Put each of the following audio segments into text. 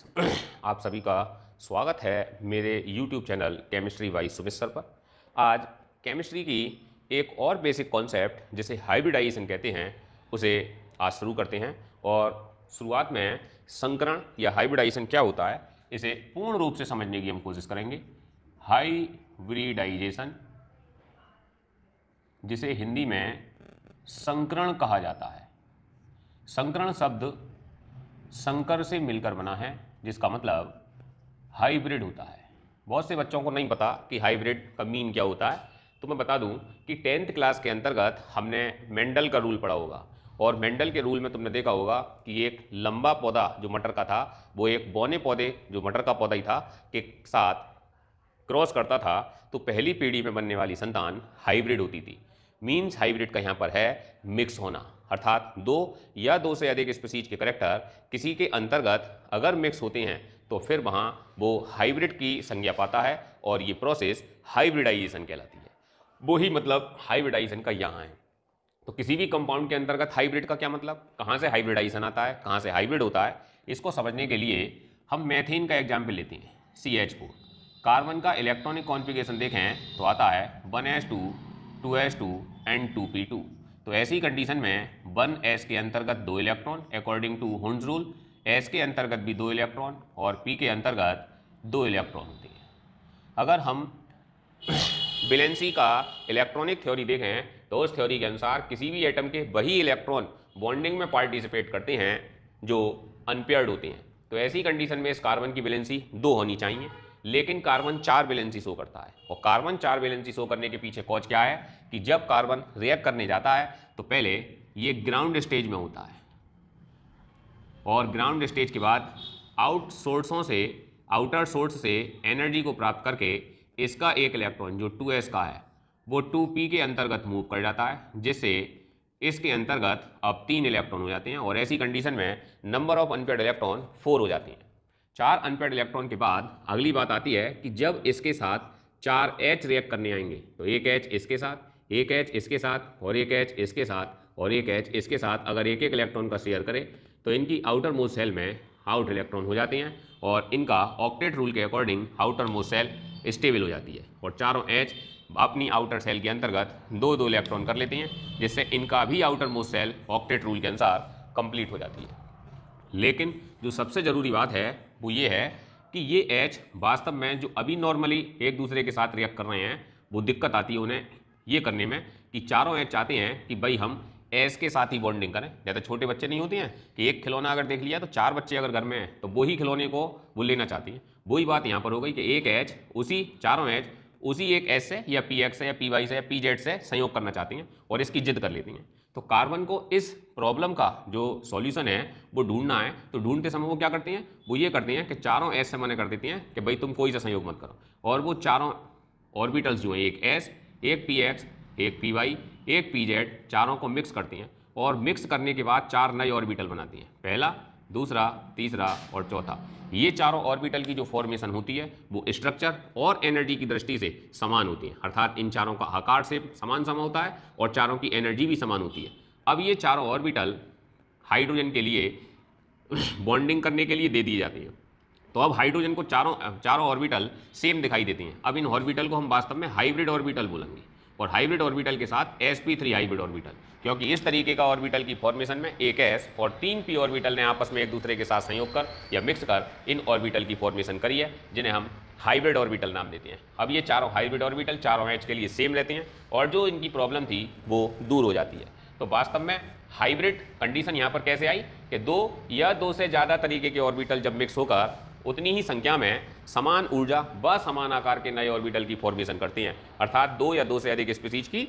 आप सभी का स्वागत है मेरे YouTube channel chemistry bye Sumit sir पर। आज केमिस्ट्री की एक और बेसिक कॉन्सेप्ट जिसे हाइब्रिडाइजेशन कहते हैं उसे आज शुरू करते हैं और शुरुआत में संकरण या हाइब्रिडाइजेशन क्या होता है इसे पूर्ण रूप से समझने की हम कोशिश करेंगे। हाइब्रिडाइजेशन, जिसे हिंदी में संकरण कहा जाता है। संकरण शब्द संकर से मिलकर बना है, जिसका मतलब हाइब्रिड होता है। बहुत से बच्चों को नहीं पता कि हाइब्रिड का मीन क्या होता है, तो मैं बता दूं कि 10th क्लास के अंतर्गत हमने मेंडल का रूल पढ़ा होगा और मेंडल के रूल में तुमने देखा होगा कि एक लंबा पौधा जो मटर का था वो एक बौने पौधे जो मटर का पौधा ही था के साथ क्रॉस करता था, तो पहली पीढ़ी में बनने वाली संतान हाइब्रिड होती थी। मीन्स हाइब्रिड का यहाँ पर है मिक्स होना, अर्थात दो या दो से अधिक स्पीशीज के करैक्टर किसी के अंतर्गत अगर मिक्स होते हैं तो फिर वहाँ वो हाइब्रिड की संज्ञा पाता है और ये प्रोसेस हाइब्रिडाइजेशन कहलाती है। वो ही मतलब हाइब्रिडाइजेशन का यहाँ है। तो किसी भी कंपाउंड के अंतर्गत हाइब्रिड का क्या मतलब, कहाँ से हाइब्रिडाइजेशन आता है, कहाँ से हाइब्रिड होता है, इसको समझने के लिए हम मेथेन का एग्जाम्पल लेते हैं। CH4 कार्बन का इलेक्ट्रॉनिक कॉन्फ़िगरेशन देखें तो आता है 1s2 2s2 एंड 2p2। तो ऐसी कंडीशन में 1s के अंतर्गत 2 electron according to Hund's rule, s के अंतर्गत भी 2 इलेक्ट्रॉन और p के अंतर्गत 2 इलेक्ट्रॉन होते हैं। अगर हम वैलेंसी का इलेक्ट्रॉनिक थ्योरी देखें तो उस थ्योरी के अनुसार किसी भी एटम के वही इलेक्ट्रॉन बॉन्डिंग में पार्टिसिपेट करते हैं जो अनपेयर्ड होते हैं। तो ऐसी कंडीशन में इस कार्बन की वैलेंसी 2 होनी चाहिए, लेकिन कार्बन 4 वैलेंसी शो करता है। और कार्बन 4 वैलेंसी शो करने के पीछे कॉज क्या है कि जब कार्बन रिएक्ट करने जाता है तो पहले ये ग्राउंड स्टेज में होता है और ग्राउंड स्टेज के बाद आउटर सोर्स से एनर्जी को प्राप्त करके इसका एक इलेक्ट्रॉन जो 2s का है वो 2p के अंतर्गत मूव कर जाता है, जिससे इसके अंतर्गत अब 3 इलेक्ट्रॉन हो जाते हैं और ऐसी कंडीशन में नंबर ऑफ अनपेयर्ड इलेक्ट्रॉन 4 हो जाते हैं। 4 अनपेयर्ड इलेक्ट्रॉन के बाद अगली बात आती है कि जब इसके साथ 4 H रिएक्ट करने आएंगे तो एक H इसके साथ, एक H इसके साथ और एक H इसके साथ और एक H इसके साथ अगर एक एक इलेक्ट्रॉन का शेयर करे तो इनकी आउटर मोस्ट सेल में आउट इलेक्ट्रॉन हो जाते हैं और इनका ऑक्टेट रूल के according outermost shell stable हो जाती है और चारों H अपनी आउटर सेल के अंतर्गत 2-2 इलेक्ट्रॉन कर लेते हैं, जिससे इनका भी outermost shell octet rule के अनुसार कंप्लीट हो जाती है। लेकिन जो सबसे ज़रूरी बात है वो ये है कि ये H वास्तव में जो अभी नॉर्मली एक दूसरे के साथ रिएक्ट कर रहे हैं वो दिक्कत आती है उन्हें ये करने में कि चारों H चाहते हैं कि भाई हम S के साथ ही बॉन्डिंग करें। जैसे छोटे बच्चे नहीं होते हैं कि एक खिलौना अगर देख लिया तो 4 बच्चे अगर घर में हैं तो वही खिलौने को वो लेना चाहती हैं। वही बात यहाँ पर हो गई कि एक H उसी चारों H उसी एक S से या PX से या PY से या PZ से संयोग करना चाहती हैं और इसकी जिद कर लेती हैं। तो कार्बन को इस प्रॉब्लम का जो सॉल्यूशन है वो ढूंढना है, तो ढूंढते समय वो क्या करती हैं, वो ये करती हैं कि चारों S से मना कर देती हैं कि भाई तुम कोई सा संयोग मत करो और वो चारों ऑर्बिटल्स जो हैं एक S एक PX एक PY एक PZ चारों को मिक्स करती हैं और मिक्स करने के बाद 4 नए ऑर्बिटल बनाती हैं, पहला दूसरा तीसरा और चौथा। ये चारों ऑर्बिटल की जो फॉर्मेशन होती है वो स्ट्रक्चर और एनर्जी की दृष्टि से समान होती है, अर्थात इन चारों का आकार से समान होता है और चारों की एनर्जी भी समान होती है। अब ये चारों ऑर्बिटल हाइड्रोजन के लिए बॉन्डिंग करने के लिए दे दी जाती है। तो अब हाइड्रोजन को चारों ऑर्बिटल सेम दिखाई देती हैं। अब इन ऑर्बिटल को हम वास्तव में हाइब्रिड ऑर्बिटल बोलेंगे और हाइब्रिड ऑर्बिटल के साथ sp3 हाइब्रिड ऑर्बिटल, क्योंकि इस तरीके का ऑर्बिटल की फॉर्मेशन में एक s और 3 p ऑर्बिटल ने आपस में एक दूसरे के साथ संयोग कर या मिक्स कर इन ऑर्बिटल की फॉर्मेशन करी है, जिन्हें हम हाइब्रिड ऑर्बिटल नाम देते हैं। अब ये चारों हाइब्रिड ऑर्बिटल चारों H के लिए सेम रहते हैं और जो इनकी प्रॉब्लम थी वो दूर हो जाती है। तो वास्तव में हाइब्रिड कंडीशन यहाँ पर कैसे आई कि 2 या 2 से ज़्यादा तरीके के ऑर्बिटल जब मिक्स होकर उतनी ही संख्या में समान ऊर्जा व समान आकार के नए ऑर्बिटल की फॉर्मेशन करती हैं, अर्थात 2 या 2 से अधिक स्पीशीज की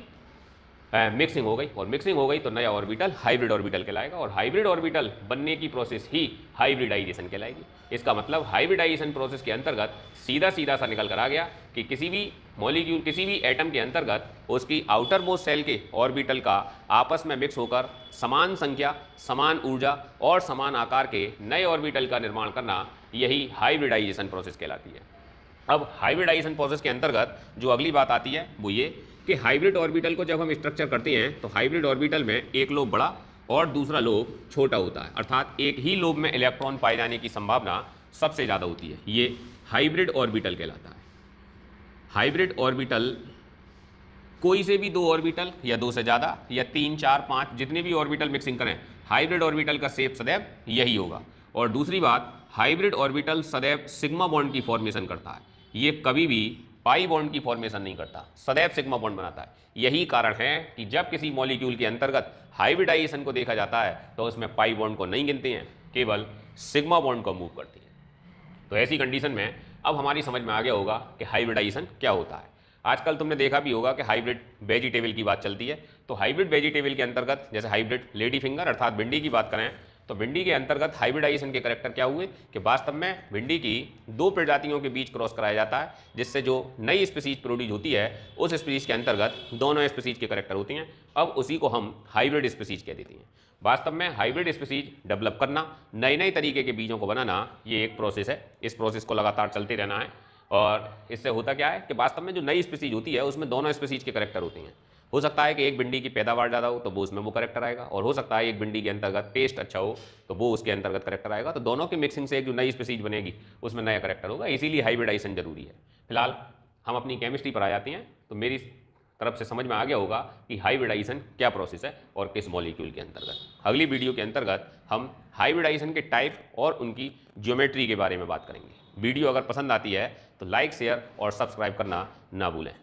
मिक्सिंग हो गई और मिक्सिंग हो गई तो नया ऑर्बिटल हाइब्रिड ऑर्बिटल कहलाएगा और हाइब्रिड ऑर्बिटल बनने की प्रोसेस ही हाइब्रिडाइजेशन कहलाएगी। इसका मतलब हाइब्रिडाइजेशन प्रोसेस के अंतर्गत सीधा सा निकल कर आ गया कि किसी भी मॉलिक्यूल किसी भी एटम के अंतर्गत उसकी आउटर मोस्ट सेल के ऑर्बिटल का आपस में मिक्स होकर समान संख्या समान ऊर्जा और समान आकार के नए ऑर्बिटल का निर्माण करना, यही हाइब्रिडाइजेशन प्रोसेस कहलाती है। अब हाइब्रिडाइजेशन प्रोसेस के अंतर्गत जो अगली बात आती है वो ये कि हाइब्रिड ऑर्बिटल को जब हम स्ट्रक्चर करते हैं तो हाइब्रिड ऑर्बिटल में एक लोब बड़ा और दूसरा लोब छोटा होता है, अर्थात एक ही लोब में इलेक्ट्रॉन पाए जाने की संभावना सबसे ज़्यादा होती है, ये हाइब्रिड ऑर्बिटल कहलाता है। हाइब्रिड ऑर्बिटल कोई से भी दो ऑर्बिटल या दो से ज़्यादा या 3, 4, 5 जितने भी ऑर्बिटल मिक्सिंग करें, हाइब्रिड ऑर्बिटल का शेप सदैव यही होगा। और दूसरी बात, हाइब्रिड ऑर्बिटल सदैव सिग्मा बॉन्ड की फॉर्मेशन करता है, ये कभी भी पाई बॉन्ड की फॉर्मेशन नहीं करता, सदैव सिग्मा बॉन्ड बनाता है। यही कारण है कि जब किसी मॉलिक्यूल के अंतर्गत हाइब्रिडाइजेशन को देखा जाता है तो उसमें पाई बॉन्ड को नहीं गिनते हैं, केवल सिग्मा बॉन्ड को मूव करती है। तो ऐसी कंडीशन में अब हमारी समझ में आ गया होगा कि हाइब्रिडाइजेशन क्या होता है। आजकल तुमने देखा भी होगा कि हाइब्रिड वेजिटेबल की बात चलती है, तो हाइब्रिड वेजिटेबल के अंतर्गत जैसे हाइब्रिड लेडी फिंगर अर्थात भिंडी की बात करें तो भिंडी के अंतर्गत हाइब्रिडाइजेशन के करेक्टर क्या हुए कि वास्तव में भिंडी की दो प्रजातियों के बीच क्रॉस कराया जाता है, जिससे जो नई स्पीसीज प्रोड्यूस होती है उस स्पीसीज के अंतर्गत दोनों स्पीसीज के करेक्टर होती हैं। अब उसी को हम हाइब्रिड स्पीसीज कह देती हैं। वास्तव में हाइब्रिड स्पीसीज डेवलप करना, नए नए तरीके के बीजों को बनाना, ये एक प्रोसेस है। इस प्रोसेस को लगातार चलते रहना है और इससे होता क्या है कि वास्तव में जो नई स्पीसीज होती है उसमें दोनों स्पीसीज के करेक्टर होते हैं। हो सकता है कि एक भिंडी की पैदावार ज़्यादा हो तो वो उसमें वो करेक्टर आएगा, और हो सकता है एक भिंडी के अंतर्गत टेस्ट अच्छा हो तो वो उसके अंतर्गत करेक्टर आएगा। तो दोनों की मिक्सिंग से एक जो नई स्पीसीज बनेगी उसमें नया करेक्टर होगा, इसीलिए हाइब्रिडाइजेशन जरूरी है। फिलहाल हम अपनी केमिस्ट्री पर आ जाते हैं, तो मेरी तरफ से समझ में आ गया होगा कि हाइब्रिडाइजेशन क्या प्रोसेस है और किस मॉलिक्यूल के अंतर्गत। अगली वीडियो के अंतर्गत हम हाइब्रिडाइजेशन के टाइप और उनकी ज्योमेट्री के बारे में बात करेंगे। वीडियो अगर पसंद आती है तो लाइक, शेयर और सब्सक्राइब करना ना भूलें।